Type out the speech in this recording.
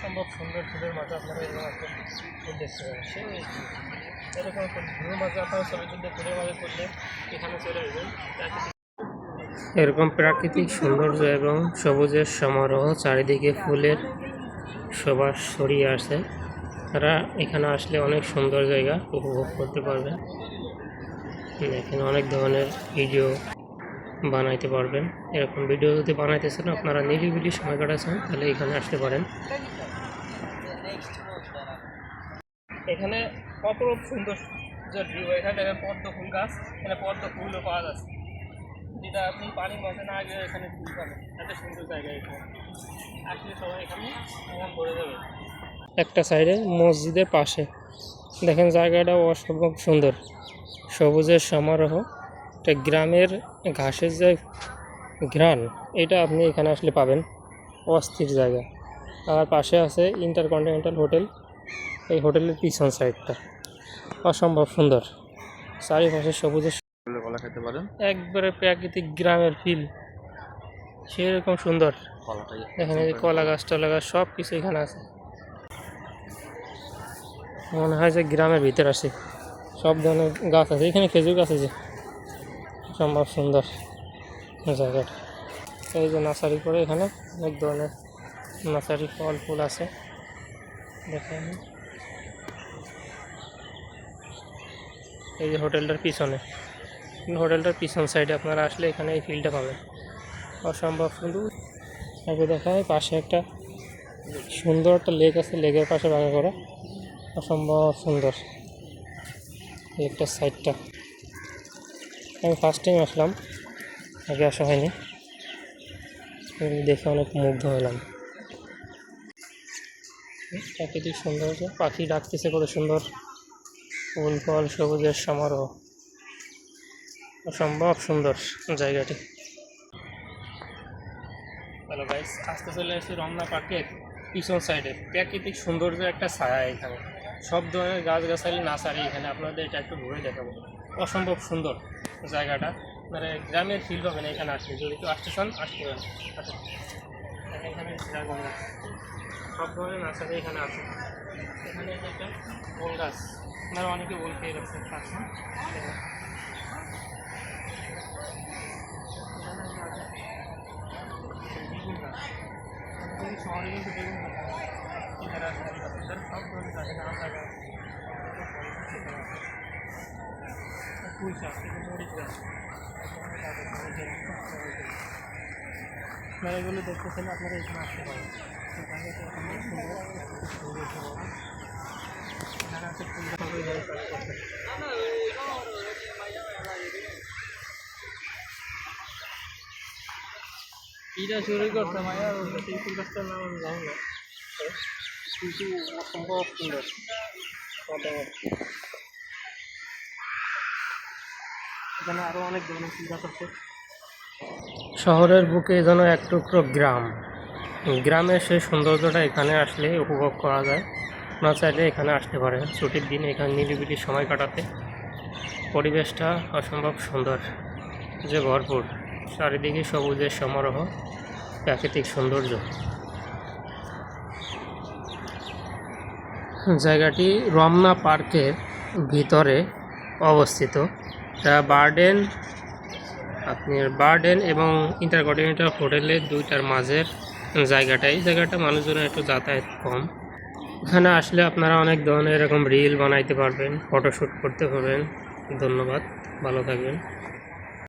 অসম্ভব সুন্দর ফুলের মাঝে আপনারা এরকম একটা ফুল দেখতে পাবেন। সেই এরকম ফুলের মাঝে আপনারা ছবি তুলতে ফুলের মাঝে করলে এখানে চলে আসবেন। এরকম প্রাকৃতিক সৌন্দর্য এবং সবুজের সমারোহ, চারিদিকে ফুলের সুবাস ছড়িয়ে আছে। তারা এখানে আসলে অনেক সুন্দর জায়গা উপভোগ করতে পারবেন। এখানে অনেক ধরনের ভিডিও বানাইতে পারবেন। এরকম ভিডিও যদি বানাইতেছেন, আপনারা নিরিবিলি সময় কাটাচ্ছেন, তাহলে এখানে আসতে পারেন। এখানে অপরূপ সুন্দর ভিউ। এখানে দেখেন পদ্ম ফুল গাছ, এখানে পদ্ম ফুলও পাওয়া যাচ্ছে, যেটা আপনি পানির মাঝে না গিয়ে এখানে ফুল পাবেন। এত সুন্দর জায়গা এখানে আসলে সবাই এখানে মন ভরে যাবে। একটা সাইডে মসজিদের পাশে দেখেন জায়গাটা অসম্ভব সুন্দর, সবুজের সমারোহ। একটা গ্রামের ঘাসের যে ঘ্রাণ, এটা আপনি এখানে আসলে পাবেন। অস্থির জায়গা। আর পাশে আছে ইন্টারকন্টিনেন্টাল হোটেল। এই হোটেলের পিছন সাইডটা অসম্ভব সুন্দর, চারিপাশে সবুজের কলা খেতে পারেন, একবারে প্রাকৃতিক গ্রামের ফিল সেরকম সুন্দর। এখানে যে কলা গাছ টলা গাছ সব কিছু এখানে আছে, মনে হয় যে গ্রামের ভিতর আসে। সব ধরনের গাছ আছে এখানে, খেজুর গাছ আছে, সম্ভব সুন্দর জায়গাটা। এই যে নার্সারি করে এখানে অনেক ধরনের নার্সারি ফল ফুল আছে দেখেন। এই যে হোটেলটার পিছনে, হোটেলটার পিছন সাইডে আপনারা আসলে এখানে এই ফিলটা পাবেন, অসম্ভব সুন্দর। আগে দেখায় পাশে একটা সুন্দর একটা লেক আছে, লেকের পাশে বাগা করা, অসম্ভব সুন্দর লেকটার সাইডটা। আমি ফার্স্ট টাইম আসলাম, আগে আসা হয়নি, দেখে অনেক মুগ্ধ হলাম। প্রাকৃতিক সৌন্দর্য, পাখি ডাকতেছে কত সুন্দর, ফুল ফল সবুজের সমারোহ, অসম্ভব সুন্দর জায়গাটি। হ্যালো গাইস, আসতে চলে এসেছি রমনা পার্কের পিছন সাইডে। প্রাকৃতিক সৌন্দর্য একটা ছায়া, এখানে সব ধরনের গাছগাছালি নার্সারি। এখানে আপনাদের এটা একটু ঘুরে দেখাবো, অসম্ভব সুন্দর জায়গাটা। মানে গ্রামের ফিল পাবেন এখানে আসলে, যদি কেউ আসতে চান আসতে পারেন। এখানে সব ধরনের নার্সারি এখানে আছে। এখানে একটা ওল গাছ, আপনারা অনেকে ওল পেয়ে রাখছেন পাশে। শহরে কিন্তু বেগুন সব ধরনের গাছে নাম লাগা, পুঁই শাক, মরিচ গাছ, আপনারা এগুলো দেখতেছেন, আপনারা এখানে আসতে পারেন। এটা চুরি করতে মায়া, সেই ফুল গাছটার নাম আমি জানি না, কিন্তু অসম্ভব সুন্দর। এখানে আরও অনেক ধরনের ফুল গাছ আছে। শহরের বুকে যেন এক টুকরো গ্রাম, গ্রামের সেই সৌন্দর্যটা এখানে আসলে উপভোগ করা যায়। আপনারা চাইলে এখানে আসতে পারেন ছুটির দিন, এখানে নিরিবিলি সময় কাটাতে। পরিবেশটা অসম্ভব সুন্দর, যে ভরপুর, চারিদিকে সবুজের সমারোহ, প্রাকৃতিক সৌন্দর্য। জায়গাটি রমনা পার্কের ভিতরে অবস্থিত। বার্ডেন এবং ইন্টারকন্টিনেন্টাল হোটেলের দুইটার মাঝের জায়গাটা। এই জায়গাটা মানুষজনের একটু যাতায়াত কম। এখানে আসলে আপনারা অনেক ধরনের এরকম রিল বানাইতে পারবেন, ফটোশ্যুট করতে পারবেন। ধন্যবাদ, ভালো থাকবেন।